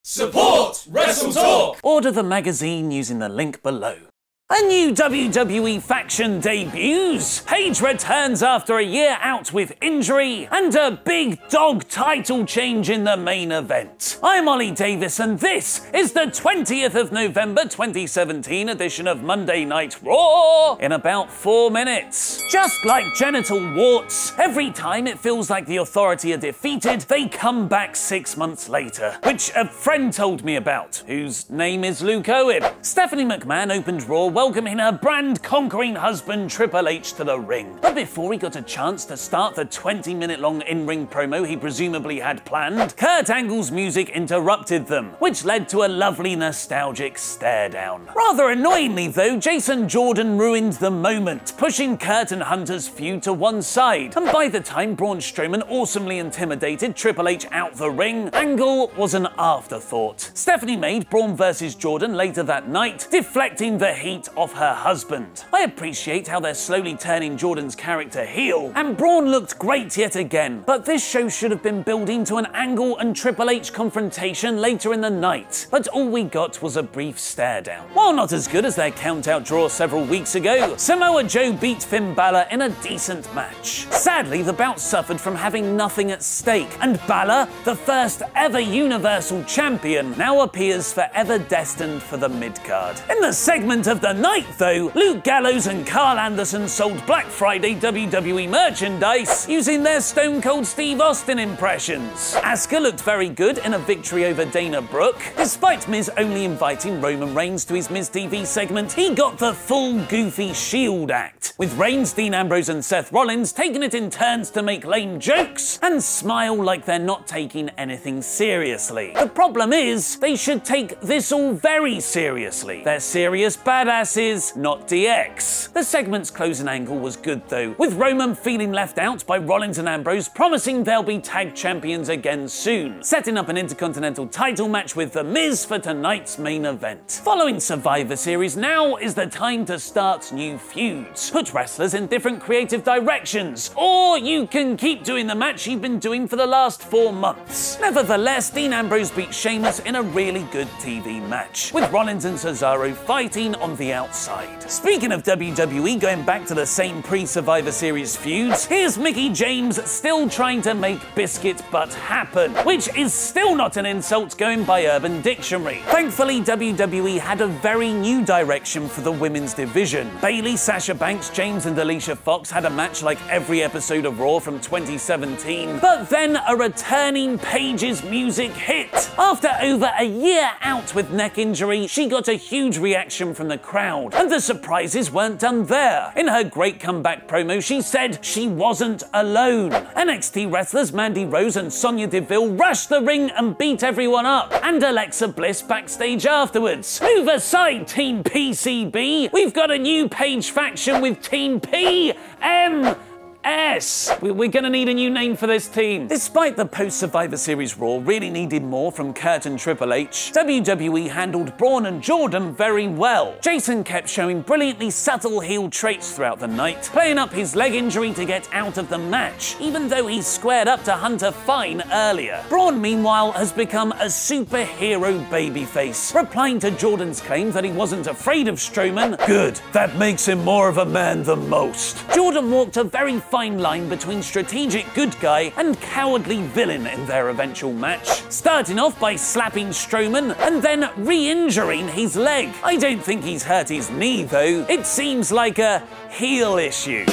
Support WrestleTalk! Order the magazine using the link below. A new WWE faction debuts, Paige returns after a year out with injury, and a big dog title change in the main event. I'm Ollie Davis and this is the 20th of November 2017 edition of Monday Night Raw in about 4 minutes. Just like genital warts, every time it feels like the Authority are defeated, they come back 6 months later, which a friend told me about, whose name is Luke Owen. Stephanie McMahon opened Raw welcoming her brand-conquering husband Triple H to the ring. But before he got a chance to start the 20-minute-long in-ring promo he presumably had planned, Kurt Angle's music interrupted them, which led to a lovely nostalgic stare-down. Rather annoyingly though, Jason Jordan ruined the moment, pushing Kurt and Hunter's feud to one side, and by the time Braun Strowman awesomely intimidated Triple H out the ring, Angle was an afterthought. Stephanie made Braun vs. Jordan later that night, deflecting the heat off her husband. I appreciate how they're slowly turning Jordan's character heel, and Braun looked great yet again, but this show should have been building to an Angle and Triple H confrontation later in the night, but all we got was a brief stare down. While not as good as their count-out draw several weeks ago, Samoa Joe beat Finn Balor in a decent match. Sadly, the bout suffered from having nothing at stake, and Balor, the first ever Universal Champion, now appears forever destined for the mid-card. In the segment of the night though, Luke Gallows and Carl Anderson sold Black Friday WWE merchandise using their Stone Cold Steve Austin impressions. Asuka looked very good in a victory over Dana Brooke. Despite Miz only inviting Roman Reigns to his Miz TV segment, he got the full goofy Shield act, with Reigns, Dean Ambrose and Seth Rollins taking it in turns to make lame jokes and smile like they're not taking anything seriously. The problem is, they should take this all very seriously. They're serious badasses, not DX. The segment's closing angle was good though, with Roman feeling left out by Rollins and Ambrose promising they'll be tag champions again soon, setting up an Intercontinental title match with The Miz for tonight's main event. Following Survivor Series, now is the time to start new feuds. Put wrestlers in different creative directions, or you can keep doing the match you've been doing for the last 4 months. Nevertheless, Dean Ambrose beat Sheamus in a really good TV match, with Rollins and Cesaro fighting on the outside. Speaking of WWE going back to the same pre-Survivor Series feuds, here's Mickie James still trying to make biscuit butt happen, which is still not an insult going by Urban Dictionary. Thankfully, WWE had a very new direction for the women's division. Bayley, Sasha Banks, James and Alicia Fox had a match like every episode of Raw from 2017, but then a returning Paige's music hit. After over a year out with neck injury, she got a huge reaction from the crowd, and the surprises weren't done there. In her great comeback promo, she said she wasn't alone. NXT wrestlers Mandy Rose and Sonya Deville rushed the ring and beat everyone up, and Alexa Bliss backstage afterwards. Move aside, Team PCB. We've got a new Paige faction with Team PMS. We're gonna need a new name for this team. Despite the post-Survivor Series Raw really needed more from Kurt and Triple H, WWE handled Braun and Jordan very well. Jason kept showing brilliantly subtle heel traits throughout the night, playing up his leg injury to get out of the match, even though he squared up to Hunter fine earlier. Braun, meanwhile, has become a superhero babyface, replying to Jordan's claim that he wasn't afraid of Strowman. Good, that makes him more of a man than most. Jordan walked a very fine line between strategic good guy and cowardly villain in their eventual match, starting off by slapping Strowman and then re-injuring his leg. I don't think he's hurt his knee though. It seems like a heel issue.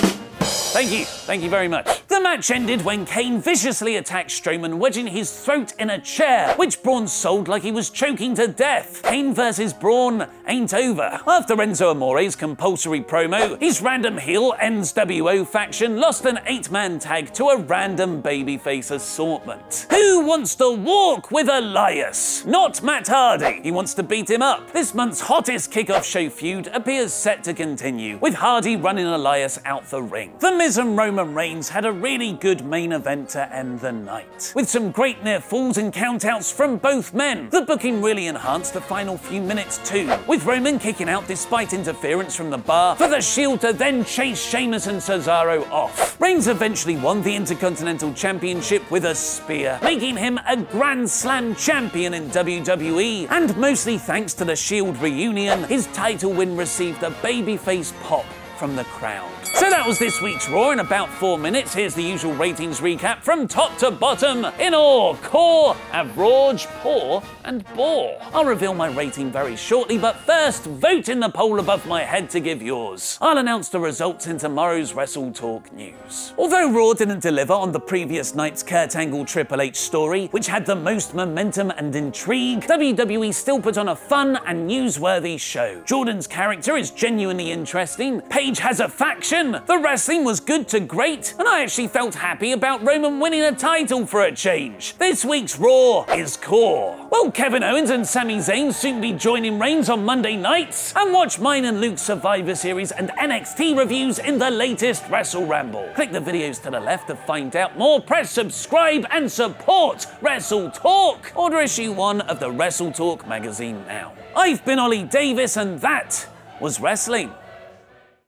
Thank you very much. The match ended when Kane viciously attacked Strowman, wedging his throat in a chair, which Braun sold like he was choking to death. Kane versus Braun ain't over. After Enzo Amore's compulsory promo, his random heel NWO faction lost an 8-man tag to a random babyface assortment. Who wants to walk with Elias? Not Matt Hardy. He wants to beat him up. This month's hottest kickoff show feud appears set to continue, with Hardy running Elias out the ring. The Miz and Roman Reigns had a really good main event to end the night. With some great near falls and countouts from both men, the booking really enhanced the final few minutes too, with Roman kicking out despite interference from the bar for the Shield to then chase Sheamus and Cesaro off. Reigns eventually won the Intercontinental Championship with a spear, making him a Grand Slam champion in WWE, and mostly thanks to the Shield reunion, his title win received a babyface pop from the crowd. So that was this week's Raw in about 4 minutes. Here's the usual ratings recap from top to bottom in awe, core, average, poor, and bore. I'll reveal my rating very shortly, but first, vote in the poll above my head to give yours. I'll announce the results in tomorrow's WrestleTalk news. Although Raw didn't deliver on the previous night's Kurt Angle Triple H story, which had the most momentum and intrigue, WWE still put on a fun and newsworthy show. Jordan's character is genuinely interesting, Paige has a faction, the wrestling was good to great, and I actually felt happy about Roman winning a title for a change. This week's Raw is core. Will Kevin Owens and Sami Zayn soon be joining Reigns on Monday nights? And watch mine and Luke's Survivor Series and NXT reviews in the latest Wrestle Ramble. Click the videos to the left to find out more, press subscribe and support WrestleTalk. Order issue 1 of the WrestleTalk magazine now. I've been Ollie Davis and that was wrestling.